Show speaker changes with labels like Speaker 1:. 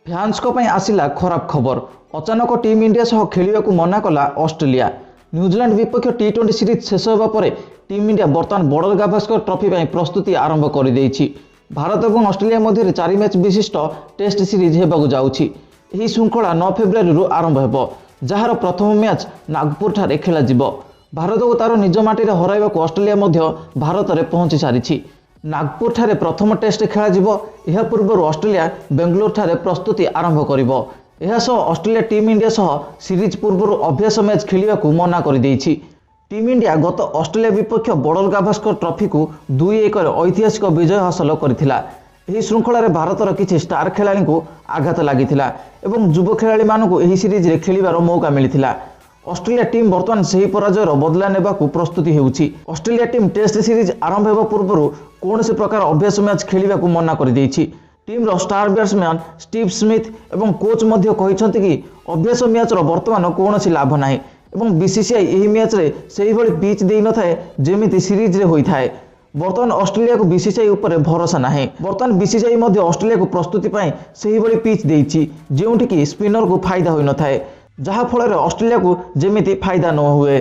Speaker 1: ଫ୍ୟାନ୍ସଙ୍କ ପାଇଁ ଆସିଲା ଖରାପ ଖବର। ଅଚାନକ ଟିମ୍ ଇଣ୍ଡିଆ ସହ ଖେଳିବାକୁ ମନା କଲା ଅଷ୍ଟ୍ରେଲିଆ। ନ୍ୟୁଜିଲାଣ୍ଡ ବିପକ୍ଷ ଟି20 ସିରିଜ୍ ଶେଷ ହେବା ପରେ ଟିମ୍ ଇଣ୍ଡିଆ ବର୍ତ୍ତମାନ ବର୍ଡର ଗାଭାସ୍କର ଟ୍ରଫି ପାଇଁ ପ୍ରସ୍ତୁତି ଆରମ୍ଭ କରିଦେଇଛି। ଭାରତ ଏବଂ ଅଷ୍ଟ୍ରେଲିଆ ମଧ୍ୟରେ 4 ମ୍ୟାଚ୍ ବିଶିଷ୍ଟ ଟେଷ୍ଟ ସିରିଜ୍ ହେବାକୁ ଯାଉଛି। ଏହି ଶୃଙ୍ଖଳା 9 ଫେବୃଆରୀରୁ ଆରମ୍ଭ ହେବ, ଯାହାର ପ୍ରଥମ ମ୍ୟାଚ୍ ନାଗପୁରଠାରେ ଖେଳାଯିବ। ଭାରତକୁ ତାର ନିଜ ମାଟିରେ ହରାଇବାକୁ ଅଷ୍ଟ୍ରେଲିଆ ମଧ୍ୟ ଭାରତରେ ପହଞ୍ଚି ସାରିଛି। ନାଗପୁରଠାରେ ପ୍ରଥମ ଟେଷ୍ଟ ଖେଳାଯିବ। ଏହା ପୂର୍ବରୁ ଅଷ୍ଟ୍ରେଲିଆ ବେଙ୍ଗାଲୁରୁଠାରେ ପ୍ରସ୍ତୁତି ଆରମ୍ଭ କରିବ। ଏହାସହ ଅଷ୍ଟ୍ରେଲିଆ ଟିମ୍ ଇଣ୍ଡିଆ ସହ ସିରିଜ୍ ପୂର୍ବରୁ ଅଭ୍ୟାସ ମ୍ୟାଚ୍ ଖେଳିବାକୁ ମନା କରିଦେଇଛି। ଟିମ୍ ଇଣ୍ଡିଆ ଗତ ଅଷ୍ଟ୍ରେଲିଆ ବିପକ୍ଷ ବର୍ଡର ଗାଭାସ୍କର ଟ୍ରଫିକୁ 2-1ରେ ଐତିହାସିକ ବିଜୟ ହାସଲ କରିଥିଲା। ଏହି ଶୃଙ୍ଖଳାରେ ଭାରତର କିଛି ଷ୍ଟାର ଖେଳାଳିଙ୍କୁ ଆଘାତ ଲାଗିଥିଲା ଏବଂ ଯୁବ ଖେଳାଳିମାନଙ୍କୁ ଏହି ସିରିଜରେ ଖେଳିବାର ମୌକା ମିଳିଥିଲା। ଅଷ୍ଟ୍ରେଲିଆ ଟିମ୍ ବର୍ତ୍ତମାନ ସେହି ପରାଜୟର ବଦଲା ନେବାକୁ ପ୍ରସ୍ତୁତି ହେଉଛି। ଅଷ୍ଟ୍ରେଲିଆ ଟିମ୍ ଟେଷ୍ଟ ସିରିଜ୍ ଆରମ୍ଭ ହେବା ପୂର୍ବରୁ କୌଣସି ପ୍ରକାର ଅଭ୍ୟାସ ମ୍ୟାଚ୍ ଖେଳିବାକୁ ମନା କରିଦେଇଛି। ଟିମ୍ର ଷ୍ଟାର ବ୍ୟାଟ୍ସମ୍ୟାନ୍ ଷ୍ଟିଭ୍ ସ୍ମିଥ୍ ଏବଂ କୋଚ୍ ମଧ୍ୟ କହିଛନ୍ତି କି ଅଭ୍ୟାସ ମ୍ୟାଚ୍ର ବର୍ତ୍ତମାନ କୌଣସି ଲାଭ ନାହିଁ ଏବଂ ବିସିସିଆଇ ଏହି ମ୍ୟାଚ୍ରେ ସେହିଭଳି ପିଚ୍ ଦେଇନଥାଏ ଯେମିତି ସିରିଜ୍ରେ ହୋଇଥାଏ। ବର୍ତ୍ତମାନ ଅଷ୍ଟ୍ରେଲିଆକୁ ବିସିସିଆଇ ଉପରେ ଭରସା ନାହିଁ। ବର୍ତ୍ତମାନ ବିସିସିଆଇ ମଧ୍ୟ ଅଷ୍ଟ୍ରେଲିଆକୁ ପ୍ରସ୍ତୁତି ପାଇଁ ସେହିଭଳି ପିଚ୍ ଦେଇଛି ଯେଉଁଠିକି ସ୍ପିନରକୁ ଫାଇଦା ହୋଇନଥାଏ, ଯାହାଫଳରେ ଅଷ୍ଟ୍ରେଲିଆକୁ ଯେମିତି ଫାଇଦା ନ ହୁଏ।